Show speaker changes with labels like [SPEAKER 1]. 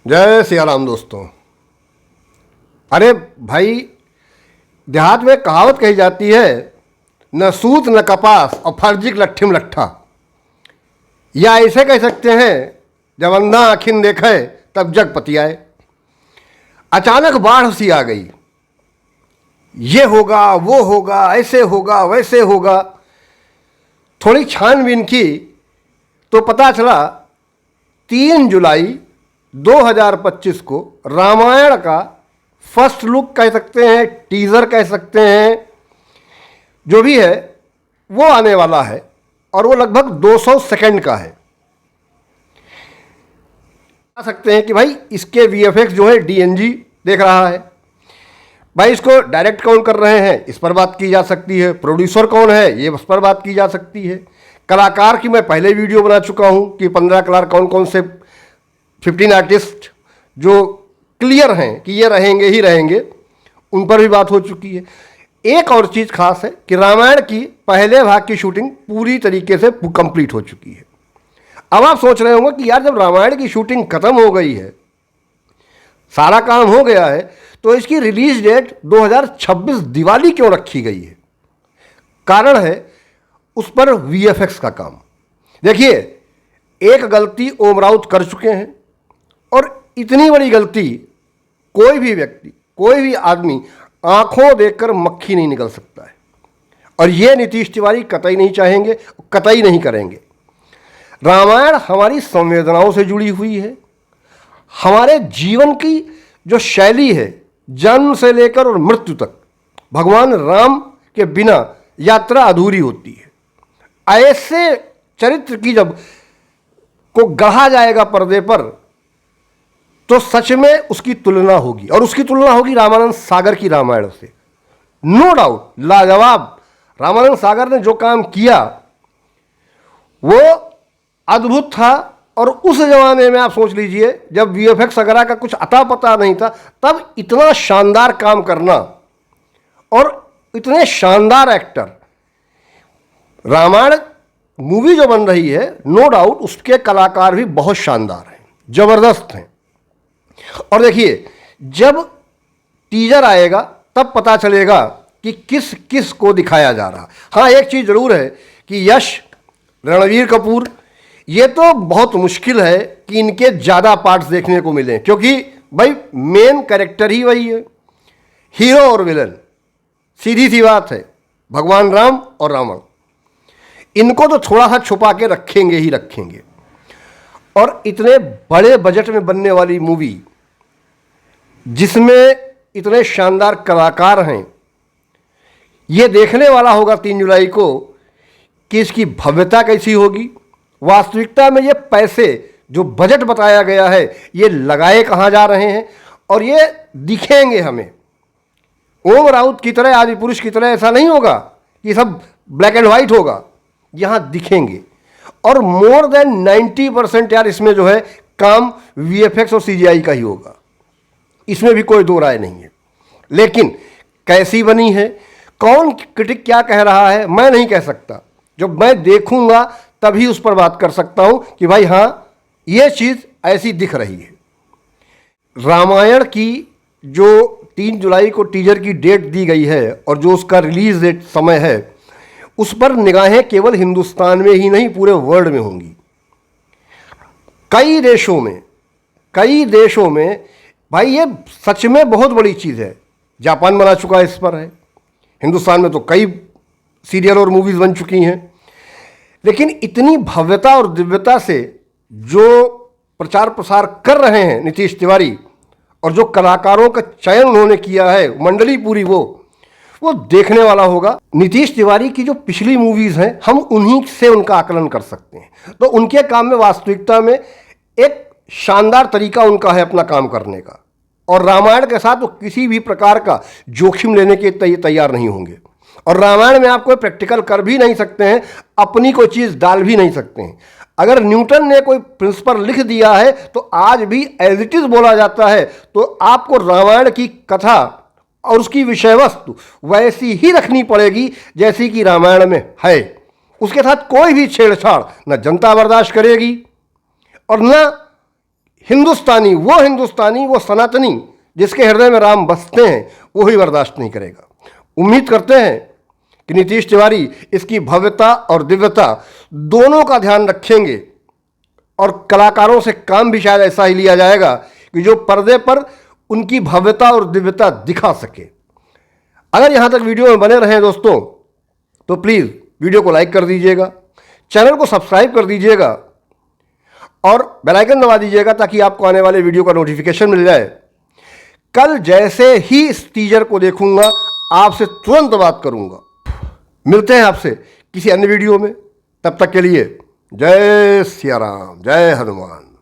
[SPEAKER 1] जय सिया राम दोस्तों। अरे भाई, देहात में कहावत कही जाती है, न सूत न कपास और फर्जिक लट्ठिम लट्ठा। या ऐसे कह सकते हैं, जब अंधा आखिन देखे तब जग पतियाए। अचानक बाढ़ सी आ गई, ये होगा वो होगा, ऐसे होगा वैसे होगा। थोड़ी छानबीन की तो पता चला 3 जुलाई 2025 को रामायण का फर्स्ट लुक कह सकते हैं, टीज़र कह सकते हैं, जो भी है वो आने वाला है और वो लगभग 200 सेकंड का है। कह सकते हैं कि भाई इसके वीएफएक्स जो है डीएनजी देख रहा है। भाई इसको डायरेक्ट कौन कर रहे हैं, इस पर बात की जा सकती है। प्रोड्यूसर कौन है, ये उस पर बात की जा सकती है। कलाकार की मैं पहले वीडियो बना चुका हूँ कि 15 कलाकार कौन कौन से 15 आर्टिस्ट जो क्लियर हैं कि ये रहेंगे ही रहेंगे, उन पर भी बात हो चुकी है। एक और चीज़ खास है कि रामायण की पहले भाग की शूटिंग पूरी तरीके से कंप्लीट हो चुकी है। अब आप सोच रहे होंगे कि यार जब रामायण की शूटिंग खत्म हो गई है, सारा काम हो गया है, तो इसकी रिलीज डेट 2026 दिवाली क्यों रखी गई है? कारण है उस पर वीएफएक्स का काम। देखिए, एक गलती ओम राउत कर चुके हैं और इतनी बड़ी गलती कोई भी व्यक्ति, कोई भी आदमी आंखों देखकर मक्खी नहीं निकल सकता है। और ये नीतीश तिवारी कतई नहीं चाहेंगे, कतई नहीं करेंगे। रामायण हमारी संवेदनाओं से जुड़ी हुई है। हमारे जीवन की जो शैली है, जन्म से लेकर और मृत्यु तक, भगवान राम के बिना यात्रा अधूरी होती है। ऐसे चरित्र की जब को गढ़ा जाएगा पर्दे पर, तो सच में उसकी तुलना होगी, और उसकी तुलना होगी रामानंद सागर की रामायण से। नो डाउट, लाजवाब। रामानंद सागर ने जो काम किया वो अद्भुत था। और उस जमाने में आप सोच लीजिए, जब वीएफएक्स वगैरह का कुछ अता पता नहीं था, तब इतना शानदार काम करना और इतने शानदार एक्टर। रामायण मूवी जो बन रही है, नो डाउट उसके कलाकार भी बहुत शानदार हैं, जबरदस्त हैं। और देखिए, जब टीजर आएगा तब पता चलेगा कि किस किस को दिखाया जा रहा। हाँ, एक चीज़ ज़रूर है कि यश, रणवीर कपूर, ये तो बहुत मुश्किल है कि इनके ज़्यादा पार्ट्स देखने को मिलें, क्योंकि भाई मेन कैरेक्टर ही वही है, हीरो और विलन। सीधी सी बात है, भगवान राम और रावण। इनको तो थोड़ा सा छुपा के रखेंगे ही रखेंगे। और इतने बड़े बजट में बनने वाली मूवी, जिसमें इतने शानदार कलाकार हैं, ये देखने वाला होगा 3 जुलाई को कि इसकी भव्यता कैसी होगी। वास्तविकता में ये पैसे जो बजट बताया गया है, ये लगाए कहाँ जा रहे हैं, और ये दिखेंगे हमें। ओम राउत की तरह, आदि पुरुष की तरह ऐसा नहीं होगा कि सब ब्लैक एंड वाइट होगा, यहाँ दिखेंगे। और मोर देन 90% यार इसमें जो है काम वीएफएक्स और सीजीआई का ही होगा, इसमें भी कोई दो राय नहीं है। लेकिन कैसी बनी है, कौन क्रिटिक क्या कह रहा है, मैं नहीं कह सकता। जब मैं देखूंगा तभी उस पर बात कर सकता हूं कि भाई हाँ, ये चीज़ ऐसी दिख रही है। रामायण की जो 3 जुलाई को टीजर की डेट दी गई है और जो उसका रिलीज डेट समय है, उस पर निगाहें केवल हिंदुस्तान में ही नहीं, पूरे वर्ल्ड में होंगी। कई देशों में भाई ये सच में बहुत बड़ी चीज़ है। जापान बना चुका है, इस पर है। हिंदुस्तान में तो कई सीरियल और मूवीज़ बन चुकी हैं। लेकिन इतनी भव्यता और दिव्यता से जो प्रचार प्रसार कर रहे हैं नीतीश तिवारी, और जो कलाकारों का चयन उन्होंने किया है, मंडली पूरी, वो देखने वाला होगा। नीतीश तिवारी की जो पिछली मूवीज़ हैं, हम उन्हीं से उनका आकलन कर सकते हैं। तो उनके काम में वास्तविकता में एक शानदार तरीका उनका है अपना काम करने का। और रामायण के साथ वो किसी भी प्रकार का जोखिम लेने के तैयार नहीं होंगे। और रामायण में आप कोई प्रैक्टिकल कर भी नहीं सकते हैं, अपनी कोई चीज़ डाल भी नहीं सकते हैं। अगर न्यूटन ने कोई प्रिंसिपल लिख दिया है तो आज भी एज इट इज़ बोला जाता है। तो आपको रामायण की कथा और उसकी विषय वस्तु वैसी ही रखनी पड़ेगी जैसी कि रामायण में है। उसके साथ कोई भी छेड़छाड़ न जनता बर्दाश्त करेगी और न हिंदुस्तानी, वो सनातनी जिसके हृदय में राम बसते हैं, वो ही बर्दाश्त नहीं करेगा। उम्मीद करते हैं कि नीतीश तिवारी इसकी भव्यता और दिव्यता दोनों का ध्यान रखेंगे और कलाकारों से काम भी शायद ऐसा ही लिया जाएगा कि जो पर्दे पर उनकी भव्यता और दिव्यता दिखा सके। अगर यहां तक वीडियो में बने रहें दोस्तों, तो प्लीज़ वीडियो को लाइक कर दीजिएगा, चैनल को सब्सक्राइब कर दीजिएगा और बेल आइकन दबा दीजिएगा ताकि आपको आने वाले वीडियो का नोटिफिकेशन मिल जाए। कल जैसे ही इस टीजर को देखूंगा आपसे तुरंत बात करूंगा। मिलते हैं आपसे किसी अन्य वीडियो में, तब तक के लिए जय सिया राम, जय हनुमान।